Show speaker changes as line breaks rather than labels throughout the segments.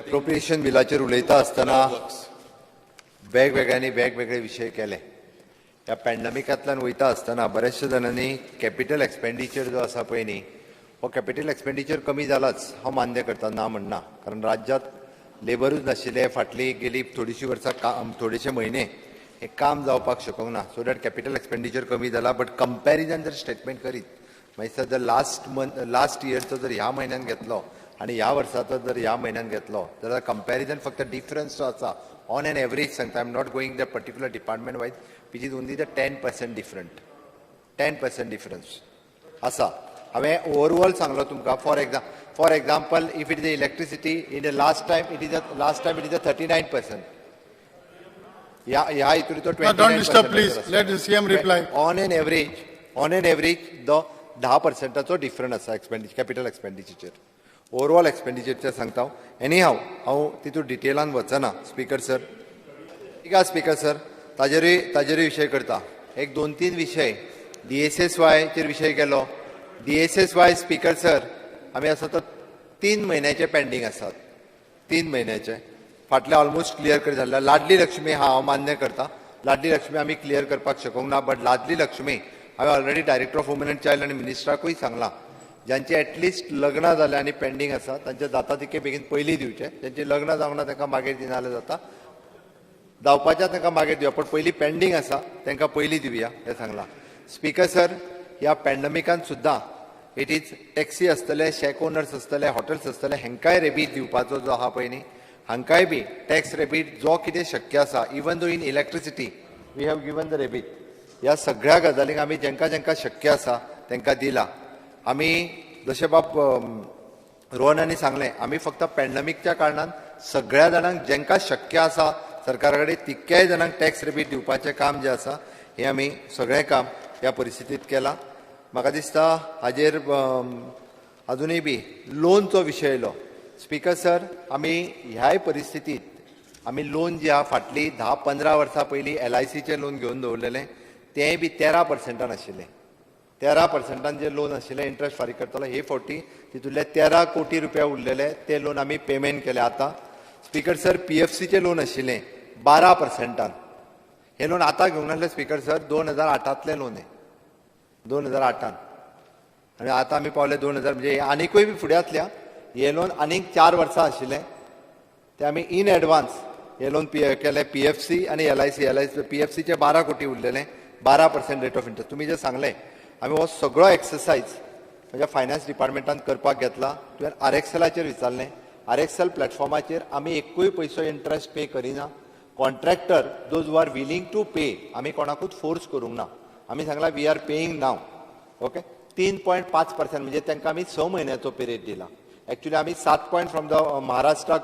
Appropriation बिलाचेर उलयता आसतना वेगवेगळे विशय केले. ह्या पॅन्डेमिकांतल्यान वयता आसतना बऱ्याचशा जाणांनी कॅपिटल एक्सपेंडिचर जो आसा पळय न्ही, हो कॅपिटल एक्सपेंडिचर कमी जालाच हांव मान्य करता, ना म्हणना. कारण राज्यांत लेबरूच नाशिल्ले, फाटली गेली थोडीशीं वर्सां थोडेशे म्हयने हे काम जावपाक शकूंक ना. सो दॅट कॅपिटल एक्सपेंडिचर कमी जाला. बट कंपॅरिजन जर स्टेटमेंट करीत मागीर जर लास्ट इयरचो जर ह्या म्हयन्यान घेतलो आनी ह्या वर्साचो जर ह्या म्हयन्यान घेतलो जाल्यार कंपॅरिजन फक्त डिफरन्स जो आसा ऑन एन एवरेज सांगता. I am not going the particular department wise, which is only the 10% different. 10% difference आसा. हांवें ओवरऑल सांगलो तुमकां. For example if it is electricity in the last time it is a 39%. ह्या हितून तो 29%.
Don't disturb, please. Let the CM reply.
On an average the 10%चो different आसा capital expenditure. Overall expenditure सांगता. एनी हांव तितून डिटेलान वचना. स्पीकर सर, ठीक आहे स्पीकर सर, ताजेरूय विशय करता. एक 2-3 विशय DSSY चेर विशय केलो. DSSY स्पीकर सर आमी आसा तो 3 म्हयन्याचे पेंडींग आसात. 3 म्हयन्याचे फाटले ऑलमोस्ट क्लियर कर जाल्ले. लाडली लक्ष्मी हांव मान्य करता. लाडली लक्ष्मी आमी क्लियर करपाक शकूंक ना. बट लाडली लक्ष्मी हांवें already director of woman and child आनी मिनिस्टराकूय सांगलां. ज्यांचे एटलिस्ट लग्न जाले आनी पेंडींग आसा तांचे जाता तितके बेगीन पयलीं दिवचे. ज्यांचे लग्न जावंक ना तांकां मागीर दिना जाल्यार जाता. जावपाच्या तांकां मागीर दिवया, पण पयलीं पेंडींग आसा तांकां पयलीं दिवया हें सांगलां. स्पीकर सर, ह्या पॅन्डेमिकांत सुद्दां इट इज टॅक्सी आसतले, शेक ओनर्स आसतले, हॉटेल्स आसतले, हेंकाय रेबीट दिवपाचो जो आहा पळय न्ही, हांकांय बी टॅक्स रेबीट जो कितें शक्य आसा, even though in electricity we have given the rebate. ह्या सगळ्या गजालींक आमी जेंका शक्य आसा तांकां दिला. आमी जशें बाब रोहनांनी सांगलें, आमी फक्त पॅन्डेमिकच्या कारणान सगळ्या जाणांक जेंका शक्य आसा सरकारा कडेन तितक्याय जाणांक टॅक्स रेबीट दिवपाचें काम जें आसा हें आमी सगळें काम ह्या परिस्थितींत केलां. म्हाका दिसता हाजेर अजुनूय बी लोनचो विशय येयलो. स्पीकर सर, आमी ह्याय परिस्थितींत आमी लोन जी आहा फाटलीं 10-15 वर्सां पयलीं LICचें लोन घेवन दवरलेलें तेंय बी 13% आशिल्लें. 13% जे लोन आशिल्लें इंट्रस्ट फारीक करतालो, हे फावटी तितूंतले 13 कोटी रुपया उरलेले ते लोन आमी पेमेंट केले. आतां स्पीकर सर, PFCचें लोन आशिल्लें 12%. हे लोन आतां घेवंक नासलें स्पीकर सर, 2008तलें लोन हें. 2008 आनी आतां आमी पावले 2000, म्हणजे आनिकूय बी फुडें आसल्या. हे लोन आनीक 4 वर्सां आशिल्लें ते आमी इन एडवान्स हे लोन केले. PFC आनी LIC. PFCचे 12 कोटी उरलेले, 12% रेट ऑफ इंट्रस्ट. तुमी जे सांगलें आमी हो सगळो एक्सरसायज म्हज्या फायनान्स डिपार्टमेंटान करपाक घेतला. तुवें RXLचेर विचारलें. RXL प्लॅटफॉर्माचेर आमी एकूय पयसो इंट्रस्ट पे करिना. Contractor those who are willing to pay आमी कोणाकूच फोर्स करूंक ना. आमी सांगलां we are paying now. Okay, 3.5% म्हणजे तांकां आमी 6 म्हयन्याचो पिरियड दिला. एक्चुअली आमी 7 फ्रॉम द महाराष्ट्रा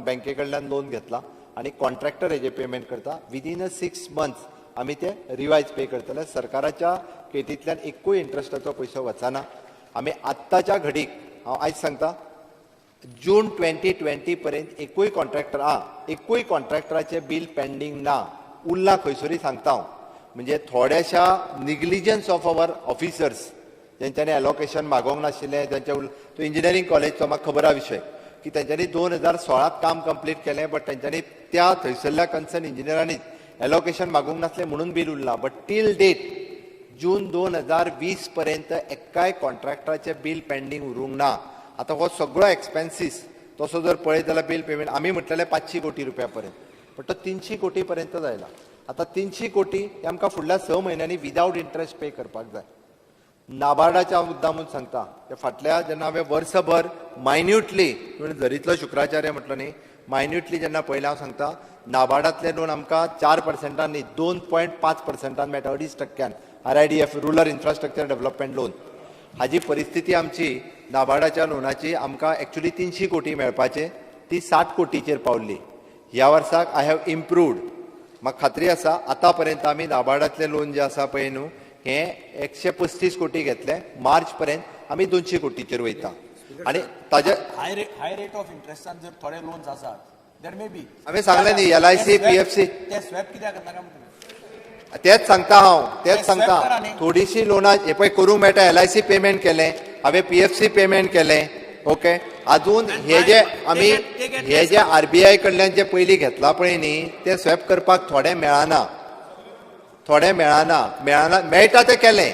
बँके कडल्यान लोन घेतला आनी कॉन्ट्रॅक्टर हेजे पेमेंट करता. विदीन 6 months आमी ते रिवायज पे करतले. सरकाराच्या केटींतल्यान एकूय इंट्रस्टाचो पयसो वचना. आमी आत्ताच्या घडीक हांव आयज सांगता जून 2020 पर्यंत एकूय कॉन्ट्रॅक्टराचें बील पेंडींग ना. उरला खंयसरी सांगता हांव, म्हणजे थोड्याशा निग्लिजन्स ऑफ अवर ऑफिसर्स जेंच्यांनी एलोकेशन मागोवंक नाशिल्लें. तो इंजिनियरींग कॉलेजचो म्हाका खबर आहा विशय की तेंच्यांनी 2016 काम कंप्लीट केलें, बट तेंच्यांनी त्या थंयसरल्या कन्सर्न इंजिनियरांनी एलोकेशन मागूंक नासलें म्हणून बील उरलां. बट टील डेट जून 2020 पर्यंत एक्काय कॉन्ट्रॅक्टराचें बील पेंडींग उरूंक ना. आतां हो सगळो एक्सपेन्सीस तसो जर पळयत जाल्यार बील पेमेंट आमी म्हटलेलें 500 कोटी रुपया पर्यंत, बट तो 300 कोटी पर्यंत जायला. आतां 300 कोटी हे आमकां फुडल्या 6 म्हयन्यांनी विदावट इंट्रस्ट पे करपाक जाय. नाबार्डाच्या मुद्दामून सांगता, ते फाटल्या जेन्ना हांवें वर्सभर मायन्युटली तुवें झरीतलो शुक्राचार्य म्हटलो न्ही, मायन्युटली जेन्ना पळयलें हांव सांगता नाबार्डांतले लोन आमकां 4% न्ही 2.5% मेळटा. 2.5% RIDF rural infrastructure development loan. हाजी परिस्थिती आमची नाबार्डाच्या लोनाची आमकां एक्चुअली 300 कोटी मेळपाचे, ती 60 कोटीचेर पावल्ली. ह्या वर्साक आय हॅव इम्प्रूवड. म्हाका खात्री आसा आतां पर्यंत आमी नाबार्डांतले लोन जे आसा पळय न्हू हे 135 कोटी घेतले. मार्च पर्यंत आमी 200 कोटीचेर वयता. आनी ताजे
हाय रेट ऑफ इंट्रस्टान जर थोडे लोन्स आसात देर मे बी
हांवें सांगलें न्ही LIC PFC
ते स्वॅप कित्याक करनाका
तेच सांगता हांव, तेच सांगता. थोडीशी लोनां हे पळय करूंक मेळटा. LIC पेमेंट केलें, हांवें PFC पेमेंट केलें, ओके अजून हे जे आम्ही हे जे आरबीआय कडल्यान जे पयलीं घेतला पळय न्ही ते स्वॅप करपाक थोडे मेळना मेळटा ते केलें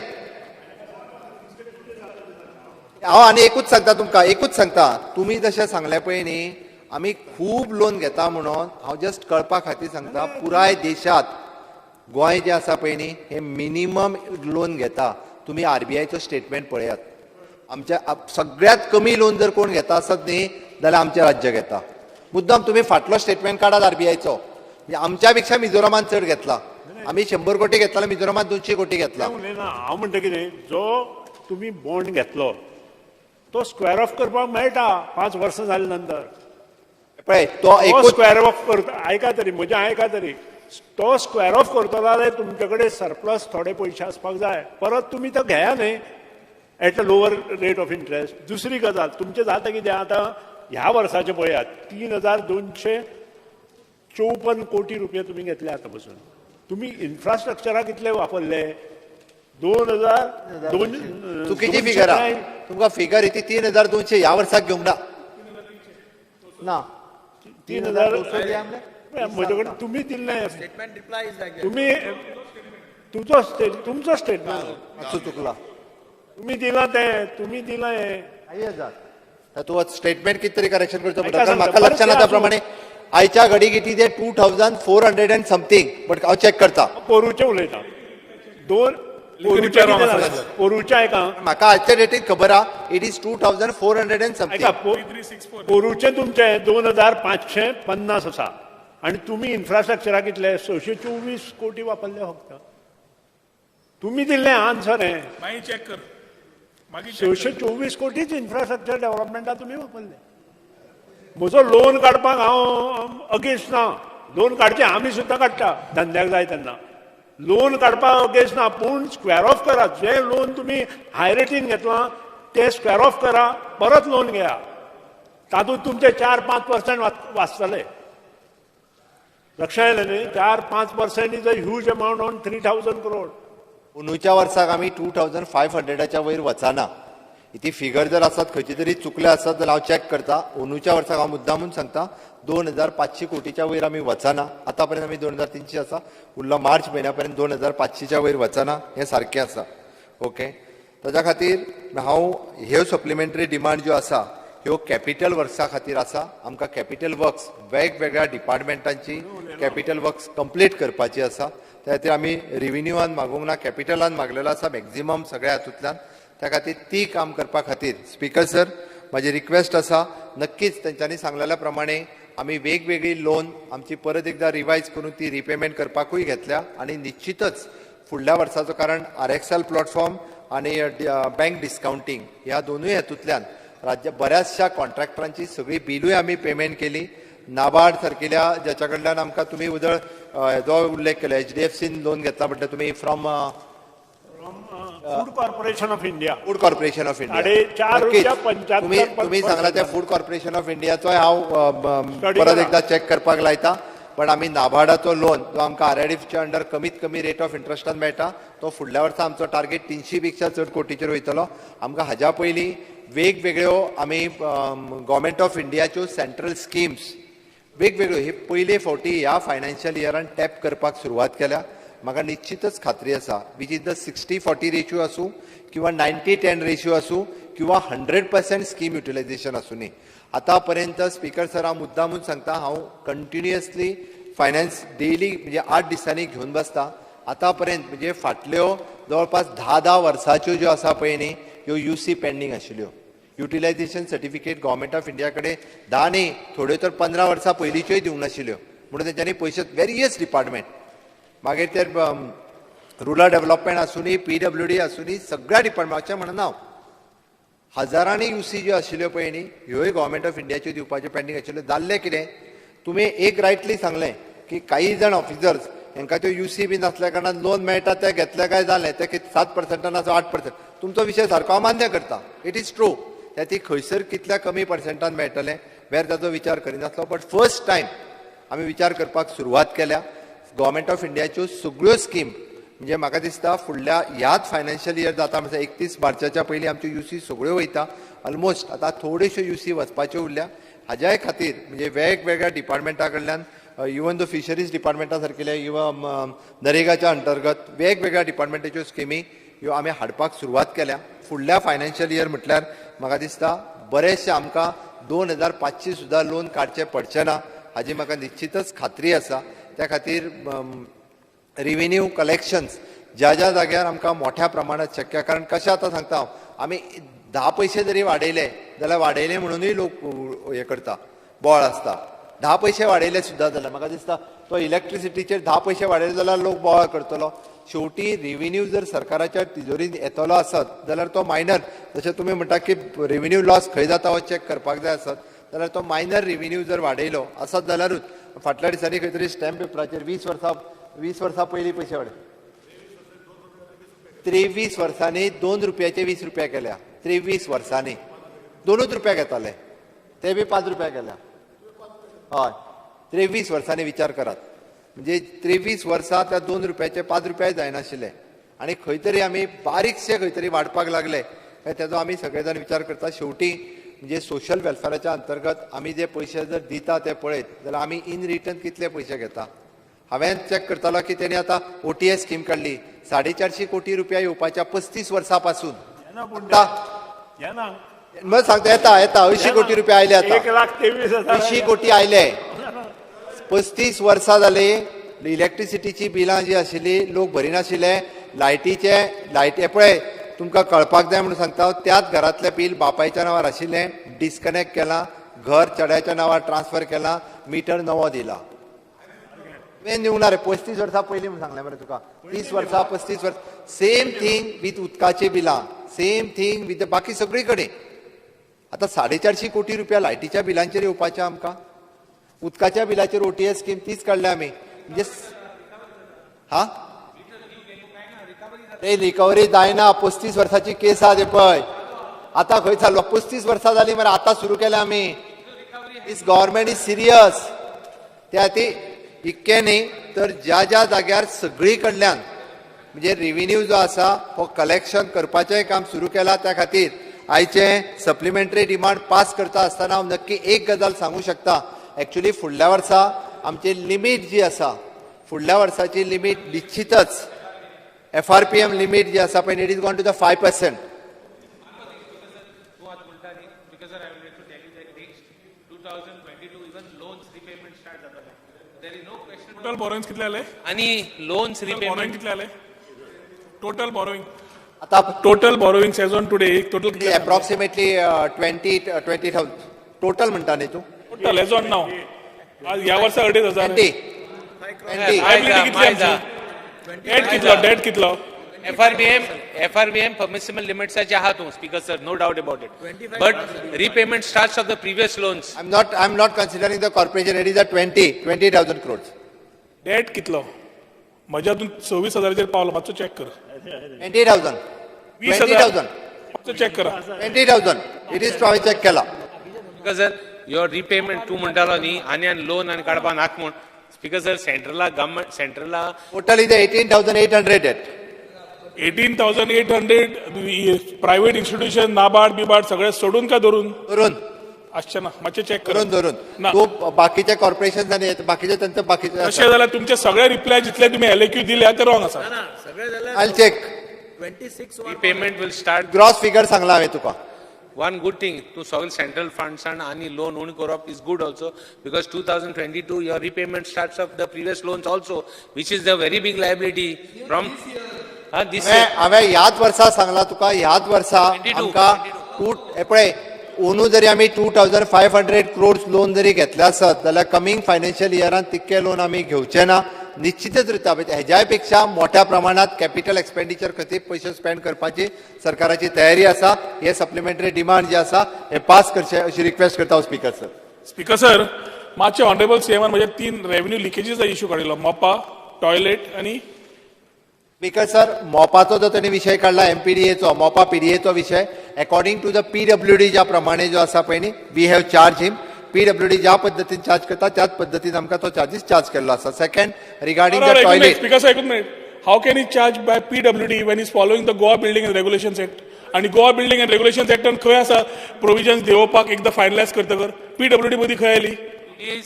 हांव आनी एकूच सांगता तुमी जशें सांगलें पळय न्ही आमी खूब लोन घेता म्हणून हांव जस्ट कळपा खातीर सांगता पुराय देशांत गोंय जें आसा पळय न्ही हे मिनिमम लोन घेता तुमी आरबीआयचो स्टेटमेंट पळयात आमच्या सगळ्यात कमी लोन जर कोण घेता आसत न्ही जाल्यार आमचें राज्य घेता मुद्दाम तुमी फाटलो स्टेटमेंट काडात आरबीआयचो म्हणजे आमच्या पेक्षा मिझोरामान चड घेतला आमी 100 कोटी घेतला मिझोरामान 200 कोटी घेतला
हांव म्हणटा कितें जो तुमी बॉन्ड घेतलो तो स्क्वेअर ऑफ करपाक मेळटा 5 वर्सां जाले नंतर
पळय तो एकूच
स्क्वेअर ऑफ करता आयका तरी म्हजें आयका तरी तो स्क्वेअर ऑफ करतलो जाल्यार तुमचे कडेन सरप्लस थोडे पयशे आसपाक जाय परत तुमी तो घेया न्ही at a lower rate of interest दुसरी गजाल तुमचें जाता कितें आतां ह्या वर्साचें पळयात 3,254 कोटी रुपया तुमी घेतले आतां पासून तुमी इन्फ्रास्ट्रक्चराक कितले वापरले 2,000
चुकीची फिगर आहा तुमकां फिगर ती 3,200 ह्या वर्साक घेवंक ना
3,000 म्हजे कडेन तुमी दिल्ले
Statement reply is like that.
तुमी तुमचो स्टेटमेंट
मातसो चुकला
तुमी दिला तें तुमी दिला हें
तूं स्टेटमेंट कितें तरी करेक्शन करचो
आयका
पडटा कारण
सांगता,
म्हाका लक्षात
बरेंचशें
त्या प्रमाणे आयच्या घडी किती ते 2,400 अँड समथींग बट हांव चॅक करता
पोरूचे उलयता पोरूच्या एका
म्हाका आजच्या डेटीक खबर आहा इट इज 2,400 अँड समथींग
ऐका पोरूचे तुमचे 2,550 आसा आनी तुमी इन्फ्रास्ट्रक्चराक कितले 624 कोटी वापरले फक्त तुमी दिल्लें आन्सर हें
मागीर चॅक कर
624 कोटीच इन्फ्रास्ट्रक्चर डेव्हलपमेंटाक तुमी वापरले म्हजो लोन काडपाक हांव अगेन्स्ट ना लोन काडचें आमी सुद्दां काडटा धंद्याक जाय तेन्ना लोन काडपाक अगेन्स्ट ना पूण स्क्वेअर ऑफ करा जे लोन तुमी हाय रेटीन घेतलां ते स्क्वेअर ऑफ करा परत लोन घेया तातूंत तुमचे 4-5% वाचतले लक्षात येयलें न्ही 4-5% is a huge amount on 3,000 crore
अंदूच्या वर्साक आमी 2,500च्या वयर वचना ती फिगर जर आसत खंयची तरी चुकले आसत जाल्यार हांव चॅक करता अंदूच्या वर्साक हांव मुद्दामून सांगता 2,500 कोटीच्या वयर आमी वचना आतां पर्यंत आमी 2,300 आसा उरलो मार्च म्हयन्या पर्यंत 2,500च्या वयर वचना हें सारकें आसा ओके ताच्या खातीर हांव ह्यो सप्लिमेंटरी डिमांड ज्यो आसा ह्यो कॅपिटल वर्क्सा खातीर आसा आमकां कॅपिटल वर्क्स वेगवेगळ्या डिपार्टमेंटांची कॅपिटल वर्क्स कंप्लीट करपाची आसा त्या खातीर आमी रेव्हेन्यूआन मागूंक ना कॅपिटलान मागलेलो आसा मॅक्झिमम सगळ्या हातूंतल्यान त्या खातीर ती काम करपा खातीर स्पीकर सर म्हाजी रिक्वेस्ट आसा नक्कीच तेंच्यांनी सांगलेल्या प्रमाणे आमी वेगवेगळी लोन आमची परत एकदां रिवायज करून ती रिपेमेंट करपाकूय घेतल्या आनी निश्चितच फुडल्या वर्साचो कारण RXL प्लॅटफॉर्म आनी बँक डिस्कावंटींग ह्या दोनूय हेतूंतल्यान राज्य बऱ्याचशा कॉन्ट्रॅक्टरांची सगळी बिलूय आमी पेमेंट केली नाबार्ड सारकेल्या ज्याच्या कडल्यान आमकां तुमी उदळ जो उल्लेख केलो HDFCन लोन घेतला म्हणटा तुमी from
food corporation of India
food corporation of India
4.75
तुम्ही सांगला त्या फूड कॉर्पोरेशन ऑफ इंडियाचो हांव परत एकदा चॅक करपाक लायता पण आमी नाबार्डाचो लोन जो आमकां RIDFच्या अंडर कमीत कमी रेट ऑफ इंट्रस्टान मेळटा तो फुडल्या वर्सा आमचो टार्गेट 300 पेक्षा चड कोटीचेर वयतलो आमकां हाज्या पयलीं वेगवेगळ्यो आमी गव्हर्मेंट ऑफ इंडियाच्यो सेंट्रल स्किम्स वेगवेगळ्यो हे पयले फावटी ह्या फायनान्शियल इयरान टॅप करपाक सुरवात केल्या म्हाका निश्चितच खात्री आसा विच इज द 60-40 रेशियो आसूं किंवा 90-10 रेशियो आसूं किंवा 100% स्कीम युटिलायझेशन आसूं न्ही आतां पर्यंत स्पीकर सर हांव मुद्दामून सांगता हांव कंटिन्युअसली फायनान्स डेली म्हणजे 8 दिसांनी घेवन बसता आतां पर्यंत म्हणजे फाटल्यो जवळपास 10 वर्साच्यो ज्यो आसा पळय न्ही ह्यो UC पेंडींग आशिल्ल्यो utilisation certificate government of India कडेन 10 न्ही थोड्यो तर 15 वर्सां पयलींच्योय दिवंक नाशिल्ल्यो म्हणून तेंच्यांनी पयशे वेरियस डिपार्टमेंट मागीर ते रुरल डेव्हलपमेंट आसूं न्ही PWD आसूं न्ही सगळ्या डिपार्टमेंटाचें म्हणना हांव हजारांनी UC ज्यो आशिल्ल्यो पळय न्ही ह्योय गव्हर्मेंट ऑफ इंडियाच्यो दिवपाच्यो पेंडींग आशिल्ल्यो जाल्लें कितें तुमी एक रायटली सांगलें की काही जाण ऑफिसर्स हांकां त्यो UC बी नासल्या कारणान लोन मेळटा ते घेतले काय जालें ते 7% नाजो 8% तुमचो विशय सारको हांव मान्य करता इट इज ट्रू त्या ती खंयसर कितल्या कमी पर्सेंटान मेळटलें वेर ताचो विचार करिनासलो बट फर्स्ट टायम आमी विचार करपाक सुरवात केल्या गव्हर्मेंट ऑफ इंडियाच्यो सगळ्यो स्कीम म्हणजे म्हाका दिसता फुडल्या ह्याच फायनान्शियल इयर जाता म्हणजे 31 मार्चाच्या पयलीं आमच्यो UC सगळ्यो वयता ऑलमोस्ट आता थोड्योश्यो युसी वचपाच्यो उरल्या हाज्याय खातीर म्हणजे वेगवेगळ्या डिपार्टमेंटा कडल्यान इवन दो फिशरीज डिपार्टमेंटा सारकिल्या इवन नरेगाच्या अंतर्गत वेगवेगळ्या डिपार्टमेंटाच्यो स्किमी ह्यो आमी हाडपाक सुरवात केल्या. फुडल्या फायनान्शियल इयर म्हटल्यार म्हाका दिसता बरेचशे आमकां 2500 सुद्दां लोन काडचे पडचे ना हाजी म्हाका निश्चितच खात्री आसा. त्या खातीर रेव्हेन्यू कलेक्शन्स ज्या ज्या जाग्यार आमकां मोठ्या प्रमाणात शक्य, कारण कशें आतां सांगता हांव, आमी 10 पयशे जरी वाडयले जाल्यार वाडयले म्हणूनय लोक हे करता, बोळ आसता. 10 पयशे वाडयले सुद्दां जाल्यार म्हाका दिसता तो इलेक्ट्रिसिटीचेर 10 पयशे वाडयले जाल्यार लोक बोवाळ करतलो. शेवटी रेव्हेन्यू जर सरकाराच्या तिजोरींत येतलो आसत जाल्यार तो मायनर, जशें तुमी म्हणटा की रेव्हेन्यू लॉस खंय जाता हो चॅक करपाक जाय आसत, जाल्यार तो मायनर रेव्हेन्यू जर वाडयलो आसत जाल्यारूच. फाटल्या दिसांनी खंय तरी स्टॅम्प पेपराचेर 20 वर्सां पयलीं पयशे वाडय 23 वर्सांनी 2 रुपयाचे 20 रुपया केल्या. 23 वर्सांनी 2 रुपया घेताले ते बी 5 रुपया केल्या. हय 23 वर्सांनी विचार करात. म्हणजे 23 वर्सां त्या 2 रुपयाचे 5 रुपया जायनाशिल्ले आनी खंय तरी आमी बारीकशे खंय तरी वाडपाक लागले काय तेजो आमी सगळे जाण विचार करता. शेवटी म्हणजे सोशल वेलफेअराच्या अंतर्गत आमी जे पयशे जर दिता ते पळयत जाल्यार आमी इन रिटर्न कितले पयशे घेता. हांवें चॅक करतालो की तेणी आतां OTS स्कीम काडली 450 कोटी रुपया येवपाच्या 35 वर्सां पासून. मग सांगता येता 80 कोटी रुपया आयले आता
1,23,000
80 कोटी आयले. 35 वर्सां जाली इलेक्ट्रिसिटीची बिलां जी आशिल्ली लोक भरिनाशिल्ले. लायट पळय तुमकां कळपाक जाय म्हणून सांगता, त्याच घरातलें बील बापायच्या नांवार आशिल्लें, डिस्कनेक्ट केलां, घर चेड्याच्या नांवार ट्रान्सफर केलां, मिटर नवो दिला. दिवना रे 35 वर्सां पयलीं म्हणून सांगलें मरे तुका. 30 वर्सां 35 वर्सां सेम थिंग विथ उदकाची बिलां, सेम थिंग विथ बाकी सगळी कडेन. आतां 450 कोटी रुपया लायटीच्या बिलांचेर येवपाचें आमकां. उदकाच्या बिलाचेर OTS स्कीम तीच काडल्या आमी. म्हणजे हा रिकवरी जायना. 35 वर्साची केस आहा पळय. आतां खंय चाललो 35 वर्सां जालीं मरे आतां सुरू केल्या आमी. दिस गव्हर्मेंट इज सिरियस. त्या खातीर इतकें न्ही तर ज्या ज्या जाग्यार सगळी कडल्यान म्हणजे रेव्हेन्यू जो आसा हो कलेक्शन करपाचें काम सुरू केलां. त्या खातीर आयचे सप्लिमेंटरी डिमांड पास करता आसतना हांव नक्की एक गजाल सांगू शकता. एक्चुअली फुडल्या वर्सा आमची लिमीट जी आसा, फुडल्या वर्साची लिमीट निश्चितच FRPM लिमीट जी आसा पळय it is gone to the 5%.
Total borrowings कितले आले
आणि लोन्स
बॉरोइंग कितले आले टोटल बॉरोइंग
आता
total borrowings as on today total कितले
अप्रॉक्सिमेटली 20,000 टोटल म्हणटा न्ही तू.
टोटल एज ऑन नाव आज या वर्सा 2,500 डेट कितलो
FRBM permissible limits आहा तू speaker sir, no doubt about it, but repayment starts of the previous loans.
I'm not considering the corporation. It is a 20,000 crores.
Date कितलो म्हज्या हातून 26,000 पावलो. मातसो check कर.
20,000
मातसो चेक करा.
20,000 इट इज हांवें चेक केला.
Speaker sir, your repayment तू म्हणटालो न्ही आनी लोन आनी काडपा नाक म्हूण. Speaker sir, सेंट्रला
total is 18,800 debt.
18,800 private institution NABARD बिबार्ड सगळे सोडून काय धरून
धरून
आसचे ना. मातशें चेक करा.
धरून
ना.
तू बाकीचे कॉर्पोरेशन आनी बाकीचे त्यांचे बाकीचे
तशें जाल्यार तुमचे सगळे रिप्लाय जितले तुम्ही LAQ दिले ते रॉंग आसा.
I check.
repayment will start.
Gross figure सांगला हांवें तुका.
One good thing to solve central funds and loan only corrupt is good also, because 2022 your repayment starts of the previous loans also, which is the very big liability from this year.
हांवें ह्याच वर्सा सांगला तुका. ह्याच वर्सा
22.
आमकां पळय ओनू जरी आमी 2,500 crores लोन जरी घेतले आसत जाल्यार कमिंग फायनान्शियल इयरान तितके लोन आमी घेवचे ना. निश्चितच रित्या हेज्या पेक्षा मोठ्या प्रमाणात कॅपिटल एक्सपेंडिचर खातीर पयशे स्पेंड करपाची सरकाराची तयारी आसा. हे सप्लिमेंटरी डिमांड जे आसा हे पास करचे अशी रिक्वेस्ट करता स्पीकर सर.
स्पीकर सर मातशे ऑनरेबल सीएमान म्हणजे 3 रेव्हेन्यू लिकेजीचा इश्यू काडिल्लो. मोपा टॉयलेट आणि
स्पीकर सर मोपाचो जो त्यांनी विषय काढला MPDAचो मोपा PDAचो विषय अकॉर्डिंग टू द PWD ज्या प्रमाणे जो आसा पळय न्ही we have charge him. PWD ज्या पद्दतीन चार्ज करता त्याच पद्दतीन आमकां तो चार्जीस चार्ज केल्लो आसा. Second regarding the toilet.
Speaker sir एक minute. How can he charge by PWD when is following the Goa Building and Regulations Act आणि गोवा बिल्डिंग अँड रेग्युलेशन एक्टान खंय आसा प्रोविजन्स देवपाक एकदा फायनलायज करतकर PWD मदीं खंय आयली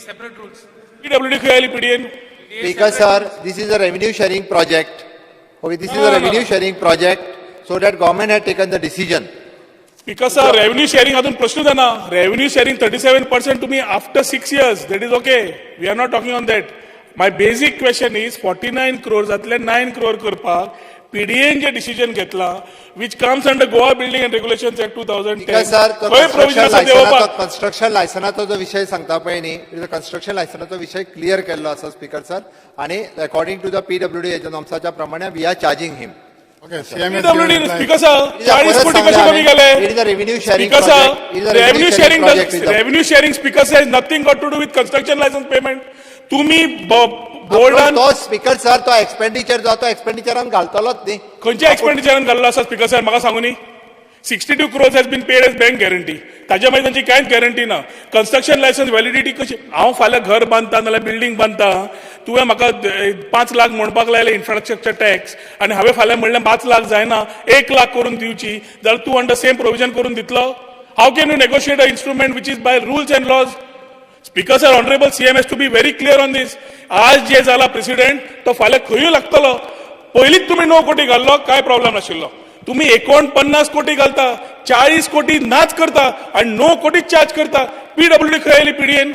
separate rules.
PWD खंय आयली PDN
Speaker sir, this is a revenue sharing project. Okay, this is a revenue sharing project, so that government had taken the decision.
Because revenue sharing अजून प्रश्न जाना revenue sharing 37% to me after 6 years, that is okay, we are not talking on that. My basic question is 49 crores जातले 9 crore करपाक PDN जे decision घेतला which comes under Goa Building and Regulations Act 2010
Because sir, तो
खंय provision आसा देवपाक
construction लायसनाचो जो विषय सांगता पळय न्ही, construction लायसनाचो विषय क्लियर केल्लो आसा स्पीकर सर, आणि अकॉर्डिंग टू द PWD हेच्या नॉर्म्साच्या प्रमाणे we are charging him.
Okay, CM is
PWD
given reply.
because 40 कोटी कशे कमी गेले
It is a revenue sharing
because
project. It is a
revenue sharing
project with the-
revenue sharing speaker has nothing got to do with construction license payment. तुम्ही बोर्डान
तो speaker sir तो expenditure जो तो एक्सपेंडिचरान घालतलोच न्ही.
खंयच्या एक्सपेंडिचरान घाल्लो आसा स्पीकर सर म्हाका सांगू न्ही 62 crores has been paid as bank guarantee. ताज्या मागीर तांची कांयच गॅरंटी ना. कन्स्ट्रक्शन लायसन्स व्हॅलिडिटी कशी हांव फाल्यां घर बांदता नाल्यार बिल्डींग बांदता तुवें म्हाका 5 लाख म्हणपाक लायले इन्फ्रास्ट्रक्चर टॅक्स आनी हांवें फाल्यां म्हणलें 5 लाख जायना 1 लाख करून दिवची जाल्यार तूं अंडर सेम प्रोविजन करून दितलो. How can you negotiate a instrument which is by rules and laws. Speaker sir honourable CM has to be very clear on this. आज जे जाला प्रेसिडेंट तो फाल्यां खंयूय लागतलो. पयलींच तुमी 9 कोटी घाल्लो काय प्रॉब्लेम नाशिल्लो. तुम्ही 49 कोटी घालता 40 कोटी नाच करता आणि 9 कोटी चार्ज करता. PWD खंय आयली PDN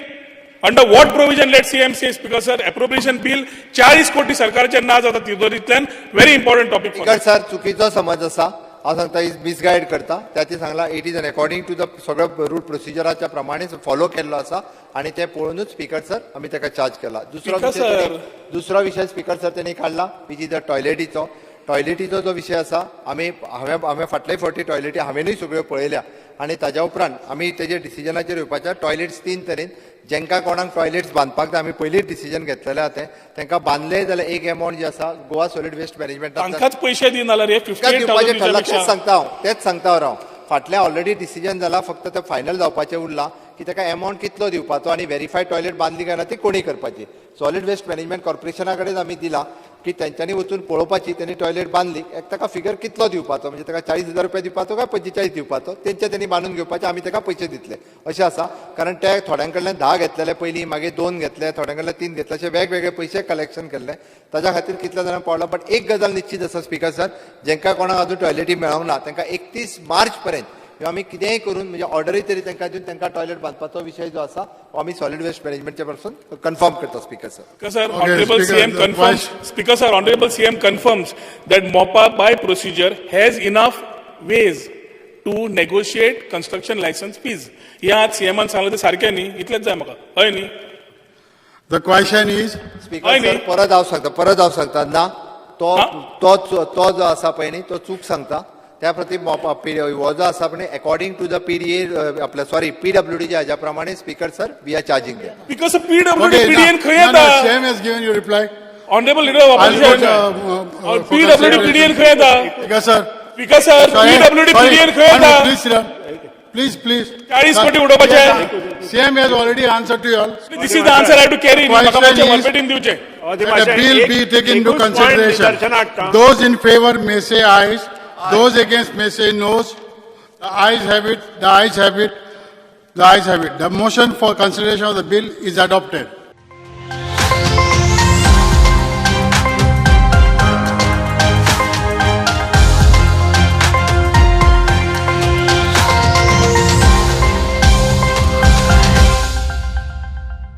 under what provision let CM say speaker sir appropriation bill 40 कोटी सरकारचे ना जाता तिजोरींतल्यान very important topic.
Speaker sir चुकीचो समज आसा हांव सांगता इज मिसगायड करता त्याची सांगला it is an according to the सगळ्यो रूट प्रोसिजराच्या प्रमाणे फॉलो केल्लो आसा आणि ते पळोवनूच स्पीकर सर आमी ताका चार्ज केला. दुसरो विषय स्पीकर सर त्यांनी काढला विच इज द टॉयलेटीचो जो विषय आसा हांवें फाटले फावटी टॉयलेटी हांवेनूय सगळ्यो पळयल्या आणि ताज्या उपरांत आमी तेजे डिसिजनाचेर येवपाच्या टॉयलेट्स 3 तरेन जेंका कोणाक टॉयलेट्स बांदपाक जाय आमी पयलींच डिसिजन घेतलेलें आहा तेंकां बांदले जाल्यार एक अमावंट जी आसा गोवा सॉलिड वेस्ट मॅनेजमेंटान
तांकांच पयशे दी नाल्यार हे 58,000
ठरला तेच सांगता हांव फाटल्या ऑलरेडी डिसिजन जाला फक्त ते फायनल जावपाचें उरलां की ताका अमावंट कितलो दिवपाचो आणि व्हेरीफायड टॉयलेट बांदली काय ना ती कोणी करपाची. सॉलिड वेस्ट मॅनेजमेंट कॉर्पोरेशना कडेन आमी दिला की तेंच्यांनी वचून पळोवपाची त्यांनी टॉयलेट बांदली ताका फिगर कितलो दिवपाचो म्हणजे ताका 40,000 रुपया दिवपाचो काय 45 दिवपाचो त्यांनी बांदून घेवपाचे आमी ताका पयशे दितले अशें आसा. कारण ते थोड्यां कडल्यान 10 घेतलेले पयलीं मागीर 2 घेतले थोड्यां कडल्यान 3 घेतले अशे वेगवेगळे पयशे कलेक्शन केल्ले ताच्या खातीर कितल्या जाणांक पडला. बट एक गजाल निश्चित आसा स्पीकर सर जेंका कोणाक अजून टॉयलेटी मेळोंक ना तांकां 31 मार्च पर्यंत आमी कितेंय करून म्हणजे ऑर्डरी तरी तांकां दिवन तांकां टॉयलेट बांदपाचो विषय जो आसा तो आमी सॉलिड वेस्ट मॅनेजमेंटच्या पासून कन्फर्म करता speaker sir.
Sir, Honorable CM confirms. Speaker, sir, Honorable CM confirms that MOPA by procedure has enough ways to negotiate construction license fees. या आज CM सांगलं ते सारखें न्ही इतलेंच जाय म्हाका हय न्ही.
The question is,
speaker sir परत हांव सांगता ना तो जो आसा पळय न्ही तो चूक सांगता त्या प्रती हो जो आसा पण अकॉर्डिंग टू द PDA आपल्या PWD ज्या प्रमाणे speaker sir we are charging them.
Because PWD
okay,
PDN खंय
no,
येता.
CM has given you reply.
Honorable leader of
I'll put,
opposition.
focus
PWD
here.
PDN खंय येता.
Speaker sir.
Speaker sir, PWD PDN खंय येता.
Please sit down. Please.
40 कोटी उडोवपाचे.
CM has already answered to you all.
This is the answer I have to carry. म्हाका
Question
मातशें
is-
verbatim दिवचे.
That the bill be taken into consideration. Those in favor may say ayes. Those against may say noes. The ayes have it. The ayes have it. The ayes have it. The motion for consideration of the bill is adopted.